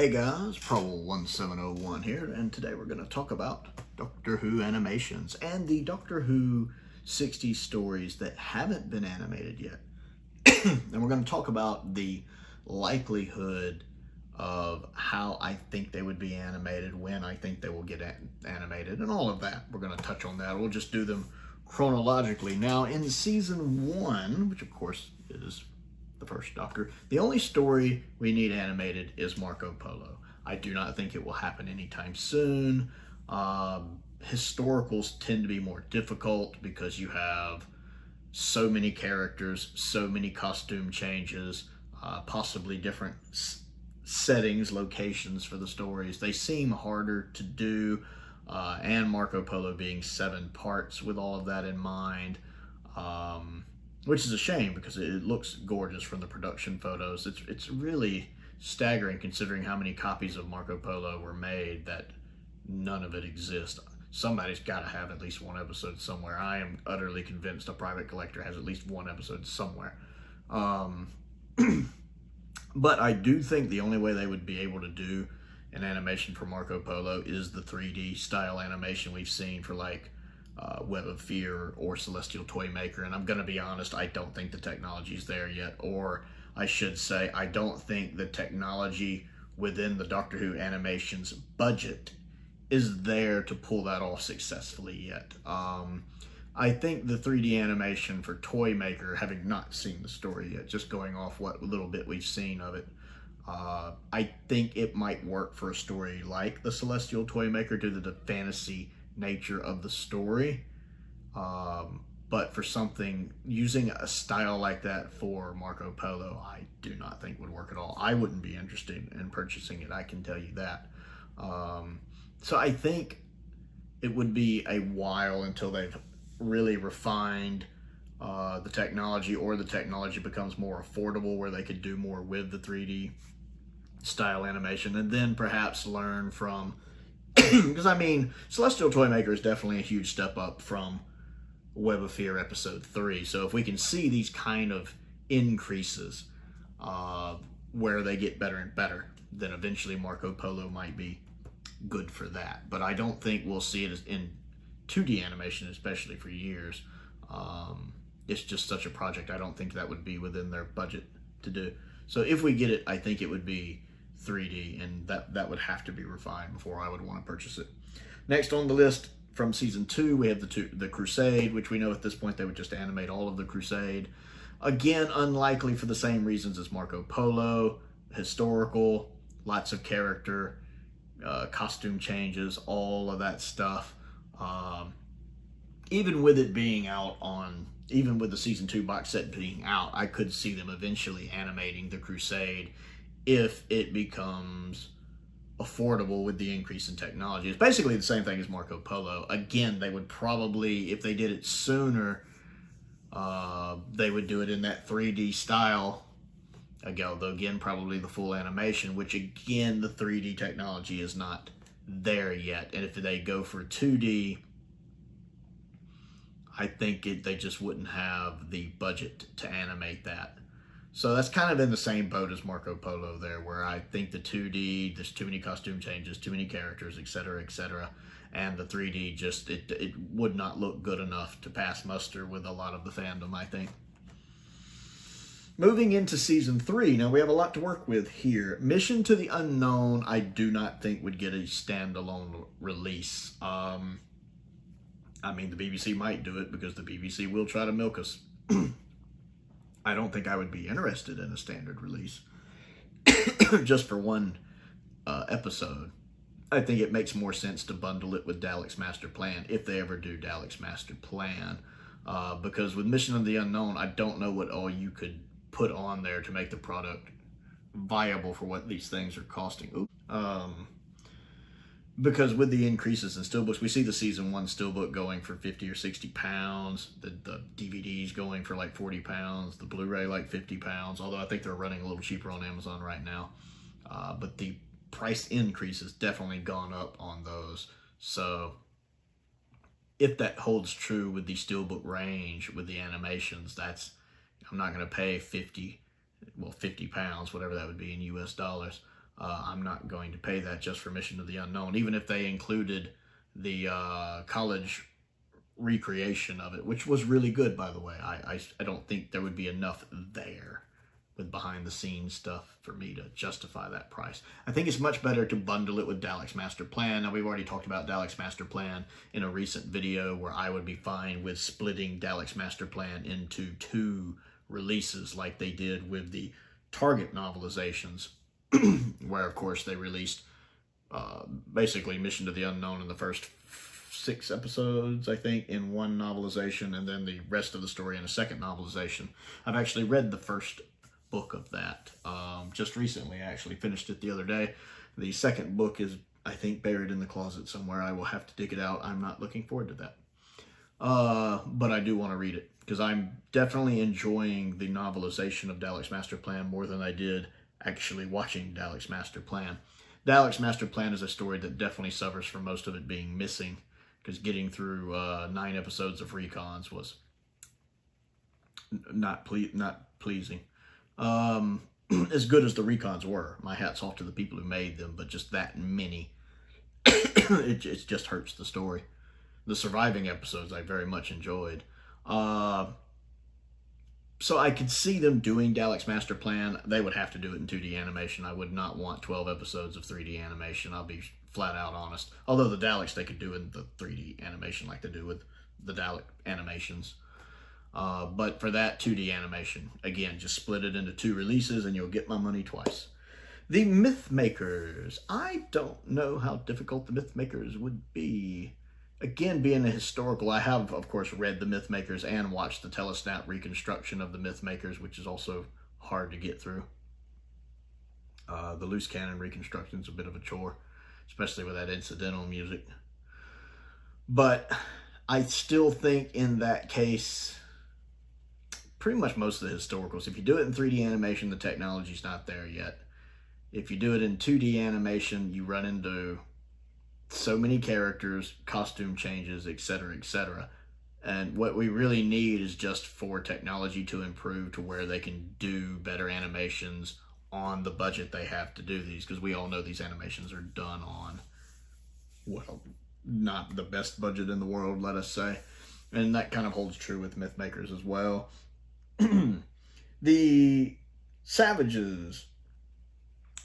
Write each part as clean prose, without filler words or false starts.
Hey guys, Prowl 1701 here, and today we're going to talk about Doctor Who animations and the Doctor Who 60s stories that haven't been animated yet. And we're going to talk about the likelihood of how I think they would be animated, when I think they will get animated, and all of that. We're going to touch on that. We'll just do them chronologically. Now, in season 1, which of course is the first Doctor, the only story we need animated is Marco Polo. I do not think it will happen anytime soon. Historicals tend to be more difficult because you have so many characters, so many costume changes, possibly different settings, locations for the stories. They seem harder to do, and Marco Polo being 7 parts with all of that in mind. Which is a shame because it looks gorgeous from the production photos. It's really staggering considering how many copies of Marco Polo were made that none of it exists. Somebody's got to have at least one episode somewhere. I am utterly convinced a private collector has at least one episode somewhere. But I do think the only way they would be able to do an animation for Marco Polo is the 3D style animation we've seen for like Web of Fear or Celestial Toymaker, and I'm going to be honest, I don't think the technology's there yet, or I should say, I don't think the technology within the Doctor Who animations budget is there to pull that off successfully yet. I think the 3D animation for Toymaker, having not seen the story yet, just going off what little bit we've seen of it, I think it might work for a story like the Celestial Toymaker due to the fantasy nature of the story, but for something using a style like that for Marco Polo, I do not think would work at all. I wouldn't be interested in purchasing it, I can tell you that. So I think it would be a while until they've really refined the technology, or the technology becomes more affordable where they could do more with the 3D style animation, and then perhaps learn from because I mean, Celestial Toymaker is definitely a huge step up from Web of Fear episode 3. So if we can see these kind of increases where they get better and better, then eventually Marco Polo might be good for that. But I don't think we'll see it in 2D animation, especially for years. It's just such a project. I don't think that would be within their budget to do. So if we get it, I think it would be 3D, and that would have to be refined before I would want to purchase it. Next on the list from season 2, we have the Crusade, which we know at this point they would just animate all of the Crusade. Again, unlikely for the same reasons as Marco Polo. Historical, lots of character, costume changes, all of that stuff. Even with it being out on, even with the season 2 box set being out, I could see them eventually animating the Crusade if it becomes affordable with the increase in technology. It's basically the same thing as Marco Polo. Again, they would probably, if they did it sooner, they would do it in that 3D style. Again, probably the full animation, which again, the 3D technology is not there yet. And if they go for 2D, I think they just wouldn't have the budget to animate that. So that's kind of in the same boat as Marco Polo there, where I think the 2D, there's too many costume changes, too many characters, etc., etc., and the 3D just, it would not look good enough to pass muster with a lot of the fandom, I think. Moving into season 3, now we have a lot to work with here. Mission to the Unknown, I do not think would get a standalone release. I mean, the BBC might do it because the BBC will try to milk us. I don't think I would be interested in a standard release just for one episode. I think it makes more sense to bundle it with Dalek's Master Plan, if they ever do Dalek's Master Plan. Because with Mission of the Unknown, I don't know what all you could put on there to make the product viable for what these things are costing. Because with the increases in steelbooks, we see the season 1 steelbook going for 50 or 60 pounds, the DVDs going for like 40 pounds, the Blu-ray like 50 pounds, although I think they're running a little cheaper on Amazon right now. But the price increase has definitely gone up on those. So if that holds true with the steelbook range, with the animations, I'm not going to pay 50 pounds, whatever that would be in US dollars, I'm not going to pay that just for Mission to the Unknown, even if they included the college recreation of it, which was really good, by the way. I don't think there would be enough there with behind the scenes stuff for me to justify that price. I think it's much better to bundle it with Dalek's Master Plan. Now, we've already talked about Dalek's Master Plan in a recent video where I would be fine with splitting Dalek's Master Plan into 2 releases like they did with the Target novelizations, where of course they released basically Mission to the Unknown in the first 6 episodes, I think, in one novelization, and then the rest of the story in a second novelization. I've actually read the first book of that just recently. I actually finished it the other day. The second book is, I think, buried in the closet somewhere. I will have to dig it out. I'm not looking forward to that. But I do want to read it, because I'm definitely enjoying the novelization of Dalek's Master Plan more than I did actually watching Dalek's Master Plan. Dalek's Master Plan is a story that definitely suffers from most of it being missing, because getting through 9 episodes of Recons was not pleasing. As good as the Recons were, my hat's off to the people who made them, but just that many, it just hurts the story. The surviving episodes I very much enjoyed. So I could see them doing Dalek's Master Plan. They would have to do it in 2D animation. I would not want 12 episodes of 3D animation. I'll be flat out honest. Although the Daleks, they could do in the 3D animation like they do with the Dalek animations. But for that 2D animation, again, just split it into 2 releases and you'll get my money twice. The Myth Makers. I don't know how difficult the Myth Makers would be. Again, being a historical, I have, of course, read the Myth Makers and watched the Telesnap reconstruction of the Myth Makers, which is also hard to get through. The loose cannon reconstruction is a bit of a chore, especially with that incidental music. But I still think in that case, pretty much most of the historicals, if you do it in 3D animation, the technology's not there yet. If you do it in 2D animation, you run into so many characters, costume changes, etc., etc. And what we really need is just for technology to improve to where they can do better animations on the budget they have to do these, because we all know these animations are done on, well, not the best budget in the world, let us say. And that kind of holds true with Myth Makers as well. The Savages.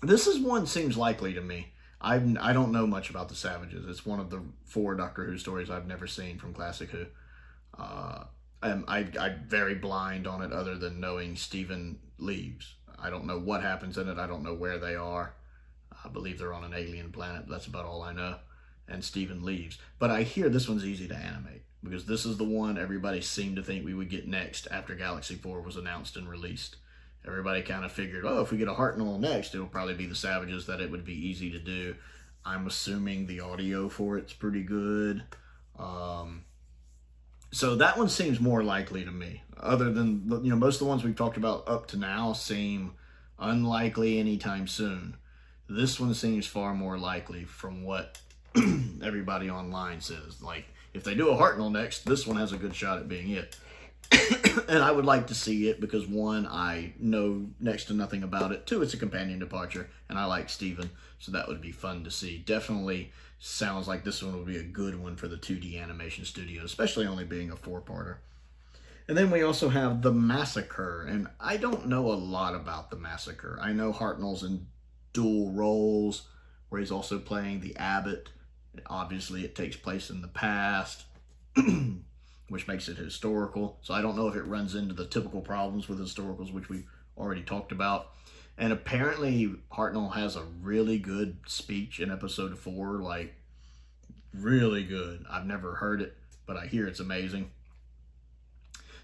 This is one seems likely to me. I don't know much about the Savages. It's one of the 4 Doctor Who stories I've never seen from Classic Who. I'm very blind on it, other than knowing Stephen leaves. I don't know what happens in it. I don't know where they are. I believe they're on an alien planet. That's about all I know. And Stephen leaves. But I hear this one's easy to animate, because this is the one everybody seemed to think we would get next after Galaxy 4 was announced and released. Everybody kind of figured, oh, if we get a Hartnell next, it'll probably be the Savages, that it would be easy to do. I'm assuming the audio for it's pretty good. So that one seems more likely to me. Other than, most of the ones we've talked about up to now seem unlikely anytime soon. This one seems far more likely from what everybody online says. Like, if they do a Hartnell next, this one has a good shot at being it. And I would like to see it because, 1, I know next to nothing about it. 2, it's a companion departure, and I like Steven, so that would be fun to see. Definitely sounds like this one would be a good one for the 2D animation studio, especially only being a 4-parter. And then we also have The Massacre, and I don't know a lot about The Massacre. I know Hartnell's in dual roles, where he's also playing the Abbot. Obviously, it takes place in the past, which makes it historical. So I don't know if it runs into the typical problems with historicals, which we've already talked about. And apparently Hartnell has a really good speech in episode 4, like really good. I've never heard it, but I hear it's amazing.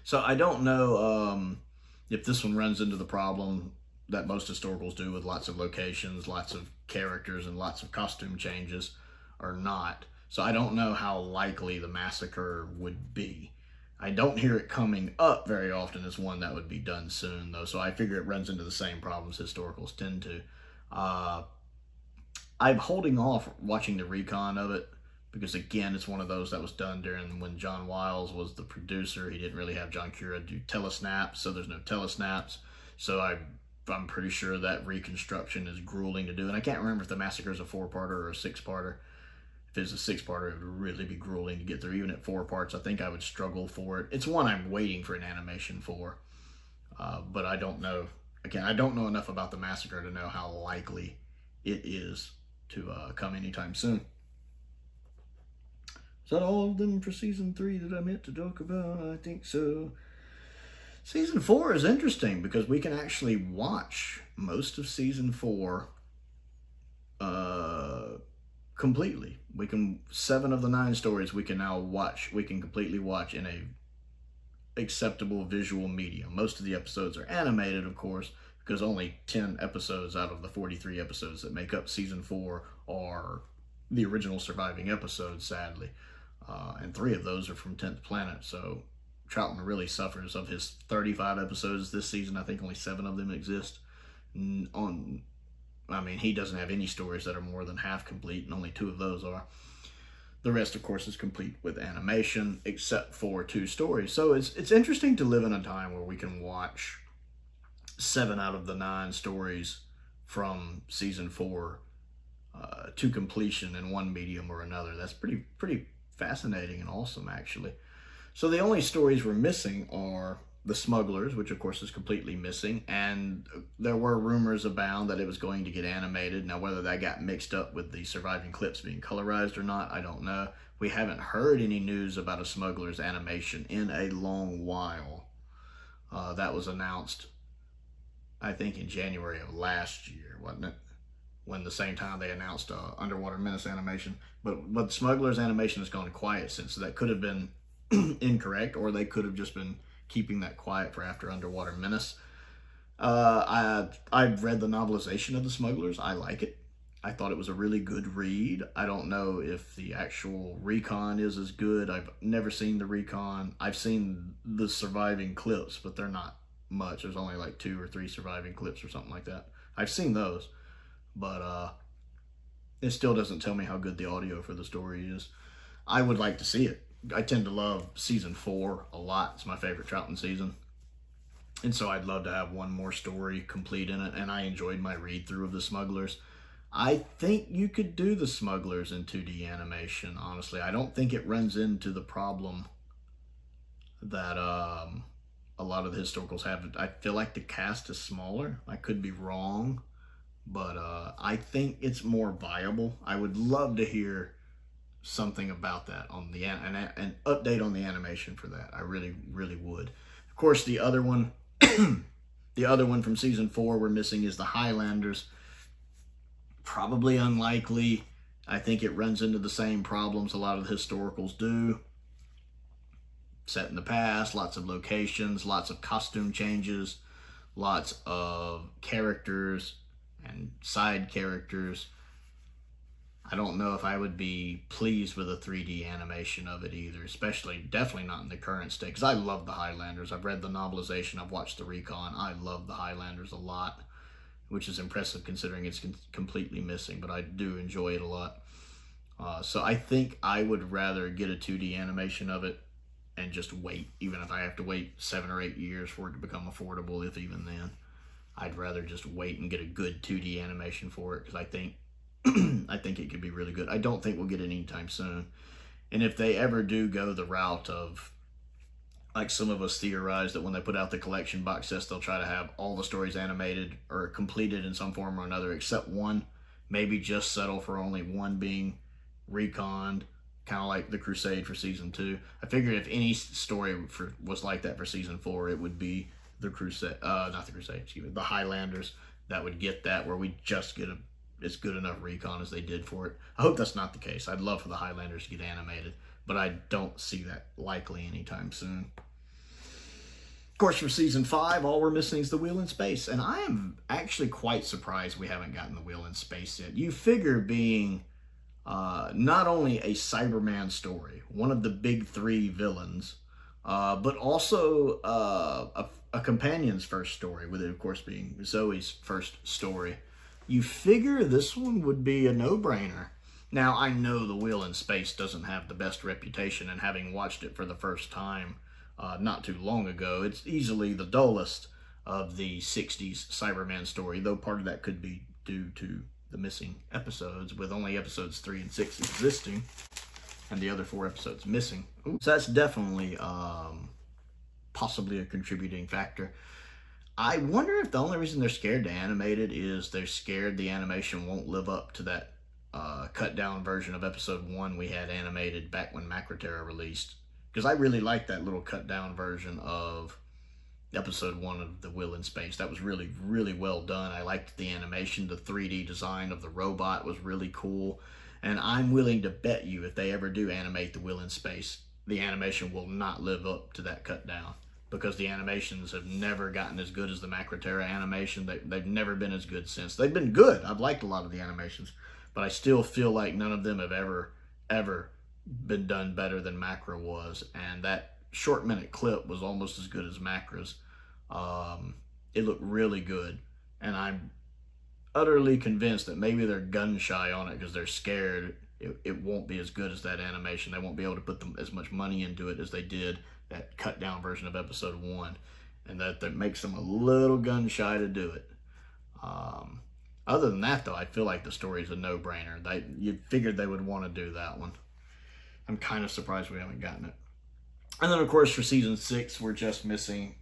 So I don't know if this one runs into the problem that most historicals do with lots of locations, lots of characters, and lots of costume changes or not. So I don't know how likely The Massacre would be. I don't hear it coming up very often as one that would be done soon, though, so I figure it runs into the same problems historicals tend to. I'm holding off watching the recon of it, because, again, it's one of those that was done during when John Wiles was the producer. He didn't really have John Cura do telesnaps, so there's no telesnaps. So I'm pretty sure that reconstruction is grueling to do. And I can't remember if the Massacre is a 4-parter or a 6-parter. If it's a 6-parter, it would really be grueling to get through. Even at 4 parts, I think I would struggle for it. It's one I'm waiting for an animation for. But I don't know. Again, I don't know enough about the Massacre to know how likely it is to come anytime soon. Is that all of them for season 3 that I meant to talk about? I think so. Season 4 is interesting because we can actually watch most of season 4 completely. 7 of the 9 stories we can now watch. We can completely watch in a acceptable visual medium. Most of the episodes are animated, of course, because only 10 episodes out of the 43 episodes that make up season 4 are the original surviving episodes, sadly. And 3 of those are from 10th Planet, so Troutman really suffers. Of his 35 episodes this season, I think only 7 of them exist. He doesn't have any stories that are more than half complete, and only 2 of those are. The rest, of course, is complete with animation, except for 2 stories. So it's interesting to live in a time where we can watch 7 out of the 9 stories from season 4 to completion in one medium or another. That's pretty fascinating and awesome, actually. So the only stories we're missing are the Smugglers, which of course is completely missing, and there were rumors abound that it was going to get animated. Now, whether that got mixed up with the surviving clips being colorized or not, I don't know. We haven't heard any news about a Smugglers animation in a long while. That was announced, I think, in January of last year, wasn't it? When the same time they announced Underwater Menace animation. But Smugglers animation has gone quiet since, so that could have been incorrect, or they could have just been keeping that quiet for after Underwater Menace. I've read the novelization of the Smugglers. I like it. I thought it was a really good read. I don't know if the actual recon is as good. I've never seen the recon. I've seen the surviving clips, but they're not much. There's only like 2 or 3 surviving clips or something like that. I've seen those, but it still doesn't tell me how good the audio for the story is. I would like to see it. I tend to love season 4 a lot. It's my favorite Troutman season. And so I'd love to have one more story complete in it. And I enjoyed my read through of the Smugglers. I think you could do the Smugglers in 2D animation, honestly. I don't think it runs into the problem that a lot of the historicals have. I feel like the cast is smaller. I could be wrong, but I think it's more viable. I would love to hear something about that on the an update on the animation for that. I really would. Of course, the other one from season 4 we're missing is the Highlanders. Probably unlikely. I think it runs into the same problems a lot of the historicals do. Set in the past, lots of locations, lots of costume changes, lots of characters and side characters. I don't know if I would be pleased with a 3D animation of it either, definitely not in the current state, because I love the Highlanders. I've read the novelization, I've watched the recon. I love the Highlanders a lot, which is impressive considering it's completely missing, but I do enjoy it a lot. So I think I would rather get a 2D animation of it and just wait, even if I have to wait 7 or 8 years for it to become affordable, if even then. I'd rather just wait and get a good 2D animation for it, because I think it could be really good. I don't think we'll get it anytime soon. And if they ever do go the route of, like some of us theorize, that when they put out the collection box sets, they'll try to have all the stories animated or completed in some form or another, except one. Maybe just settle for only one being reconned, kind of like the Crusade for season 2. I figured if any story was like that for season 4, it would be the Crusade, the Highlanders that would get that, where we just get as good enough recon as they did for it. I hope that's not the case. I'd love for the Highlanders to get animated, but I don't see that likely anytime soon. Of course, for season 5, all we're missing is the Wheel in Space, and I am actually quite surprised we haven't gotten the Wheel in Space yet. You figure, being not only a Cyberman story, one of the big 3 villains, but also a companion's first story, with it, of course, being Zoe's first story. You figure this one would be a no-brainer. Now, I know the Wheel in Space doesn't have the best reputation, and having watched it for the first time not too long ago, it's easily the dullest of the 60s Cyberman story, though part of that could be due to the missing episodes, with only episodes 3 and 6 existing and the other 4 episodes missing. So that's definitely possibly a contributing factor. I wonder if the only reason they're scared to animate it is they're scared the animation won't live up to that cut down version of episode 1 we had animated back when Macroterra released. Because I really liked that little cut down version of episode 1 of The Will in Space. That was really, really well done. I liked the animation. The 3D design of the robot was really cool. And I'm willing to bet you if they ever do animate The Will in Space, the animation will not live up to that cut down. Because the animations have never gotten as good as the Macroterra animation. They've never been as good since. They've been good. I've liked a lot of the animations. But I still feel like none of them have ever been done better than Macro was. And that short-minute clip was almost as good as Macro's. It looked really good. And I'm utterly convinced that maybe they're gun-shy on it because they're scared it won't be as good as that animation. They won't be able to put as much money into it as they did that cut-down version of episode 1. And that makes them a little gun-shy to do it. Other than that, though, I feel like the story is a no-brainer. You figured they would want to do that one. I'm kind of surprised we haven't gotten it. And then, of course, for season 6, we're just missing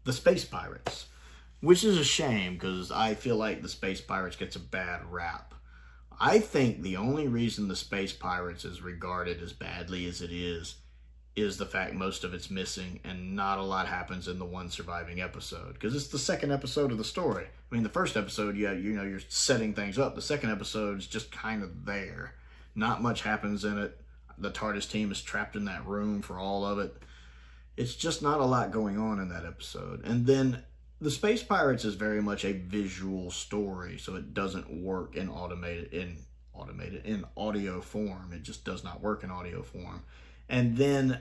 the Space Pirates, which is a shame because I feel like the Space Pirates gets a bad rap. I think the only reason the Space Pirates is regarded as badly as it is the fact most of it's missing and not a lot happens in the one surviving episode, because it's the second episode of the story. I mean, the first episode, you're setting things up. The second episode is just kind of there. Not much happens in it. The Tardis team is trapped in that room for all of it. It's just not a lot going on in that episode. And then the Space Pirates is very much a visual story, so it doesn't work in audio form. It just does not work in audio form. And then,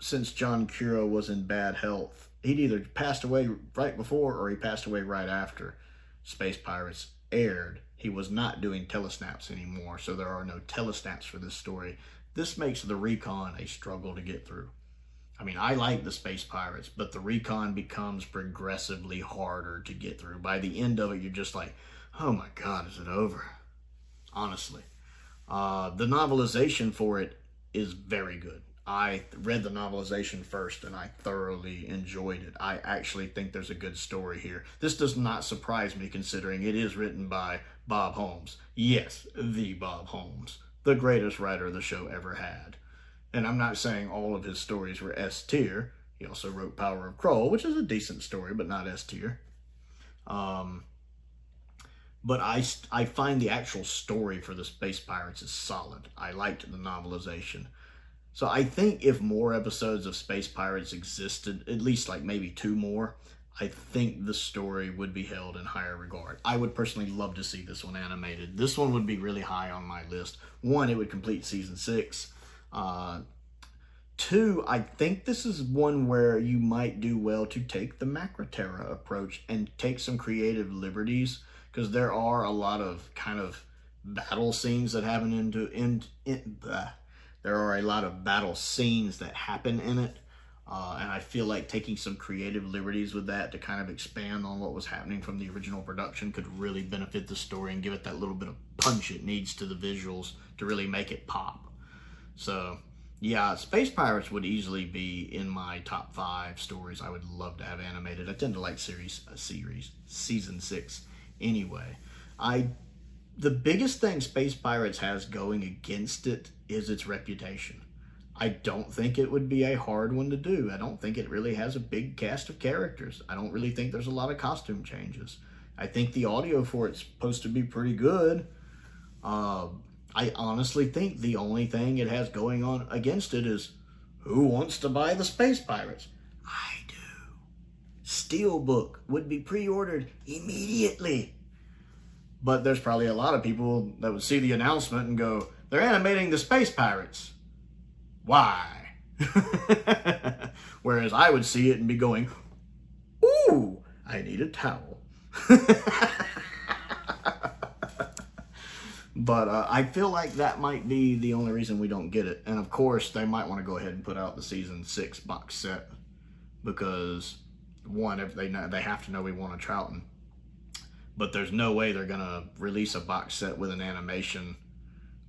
since John Cura was in bad health, he'd either passed away right before or he passed away right after Space Pirates aired. He was not doing telesnaps anymore, so there are no telesnaps for this story. This makes the recon a struggle to get through. I mean, I like the Space Pirates, but the recon becomes progressively harder to get through. By the end of it, you're just like, oh my God, is it over? Honestly. The novelization for it is very good. I read the novelization first and I thoroughly enjoyed it. I actually think there's a good story here. This does not surprise me considering it is written by Bob Holmes. Yes, the Bob Holmes, the greatest writer the show ever had. And I'm not saying all of his stories were S tier. He also wrote Power of Prowl, which is a decent story, but not S tier. But I find the actual story for the Space Pirates is solid. I liked the novelization. So I think if more episodes of Space Pirates existed, at least like maybe 2 more, I think the story would be held in higher regard. I would personally love to see this one animated. This one would be really high on my list. 1, it would complete season 6. 2, I think this is one where you might do well to take the Macroterra approach and take some creative liberties, because there are a lot of kind of battle scenes that happen there are a lot of battle scenes that happen in it, and I feel like taking some creative liberties with that to kind of expand on what was happening from the original production could really benefit the story and give it that little bit of punch it needs to the visuals to really make it pop. So yeah, Space Pirates would easily be in my top 5 stories I would love to have animated. I tend to like season 6 anyway. The biggest thing Space Pirates has going against it is its reputation. I don't think it would be a hard one to do. I don't think it really has a big cast of characters. I don't really think there's a lot of costume changes. I think the audio for it's supposed to be pretty good. I honestly think the only thing it has going on against it is, who wants to buy the Space Pirates? I do. Steelbook would be pre-ordered immediately. But there's probably a lot of people that would see the announcement and go, they're animating the Space Pirates. Why? Whereas I would see it and be going, ooh, I need a towel. But I feel like that might be the only reason we don't get it. And of course, they might want to go ahead and put out the season 6 box set, because one, if they have to know we want a Trouton. But there's no way they're gonna release a box set with an animation.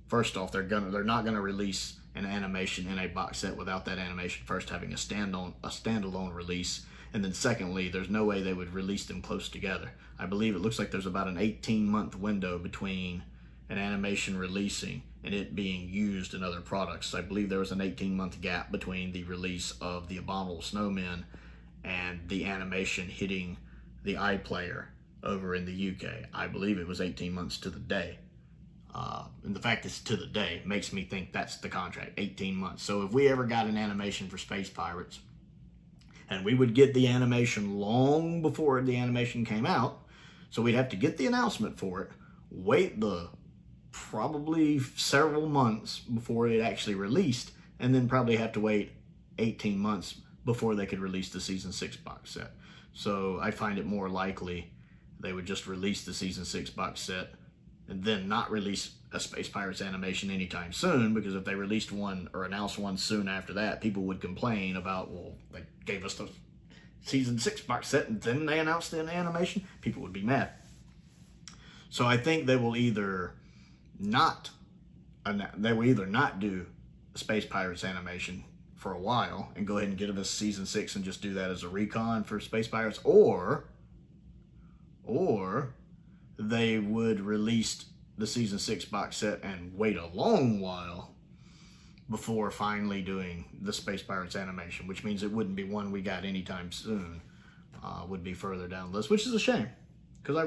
First off, they're not gonna release an animation in a box set without that animation first having a standalone release. And then secondly, there's no way they would release them close together. I believe it looks like there's about an 18-month window between an animation releasing and it being used in other products. I believe there was an 18-month gap between the release of the Abominable Snowmen and the animation hitting the iPlayer over in the UK. I believe it was 18 months to the day. And the fact it's to the day makes me think that's the contract, 18 months. So if we ever got an animation for Space Pirates, and we would get the animation long before the animation came out, so we'd have to get the announcement for it, wait the probably several months before it actually released, and then probably have to wait 18 months before they could release the Season 6 box set. So I find it more likely they would just release the Season 6 box set and then not release a Space Pirates animation anytime soon, because if they released one or announced one soon after that, people would complain about, well, they gave us the Season 6 box set and then they announced an animation. People would be mad. So I think they will either not do Space Pirates animation for a while and go ahead and give us Season 6 and just do that as a recon for Space Pirates, or they would release the Season 6 box set and wait a long while before finally doing the Space Pirates animation, which means it wouldn't be one we got anytime soon, would be further down the list, which is a shame, because I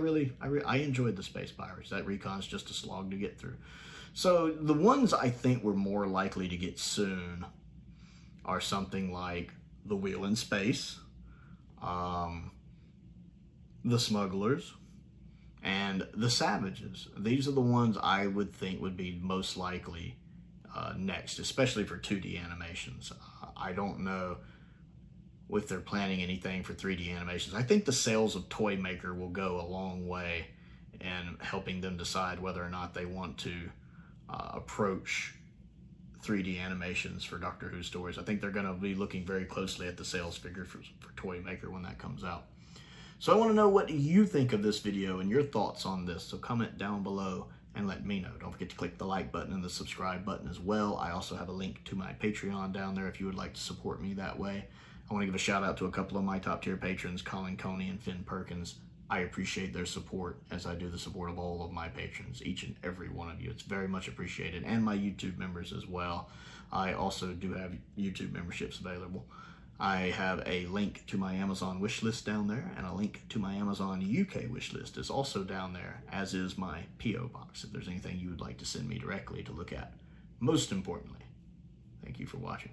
enjoyed the Space Pirates. That recon's just a slog to get through. So the ones I think we're more likely to get soon are something like the Wheel in Space, the Smugglers, and the Savages. These are the ones I would think would be most likely next, especially for 2D animations. I don't know if they're planning anything for 3D animations. I think the sales of Toy Maker will go a long way in helping them decide whether or not they want to approach 3D animations for Doctor Who stories. I think they're going to be looking very closely at the sales figure for Toy Maker when that comes out. So I want to know what you think of this video and your thoughts on this. So comment down below and let me know. Don't forget to click the like button and the subscribe button as well. I also have a link to my Patreon down there if you would like to support me that way. I want to give a shout out to a couple of my top tier patrons, Colin Coney and Perkins. I appreciate their support, as I do the support of all of my patrons, each and every one of you. It's very much appreciated, and my YouTube members as well. I also do have YouTube memberships available. I have a link to my Amazon wishlist down there, and a link to my Amazon UK wishlist is also down there, as is my P.O. box, if there's anything you would like to send me directly to look at. Most importantly, thank you for watching.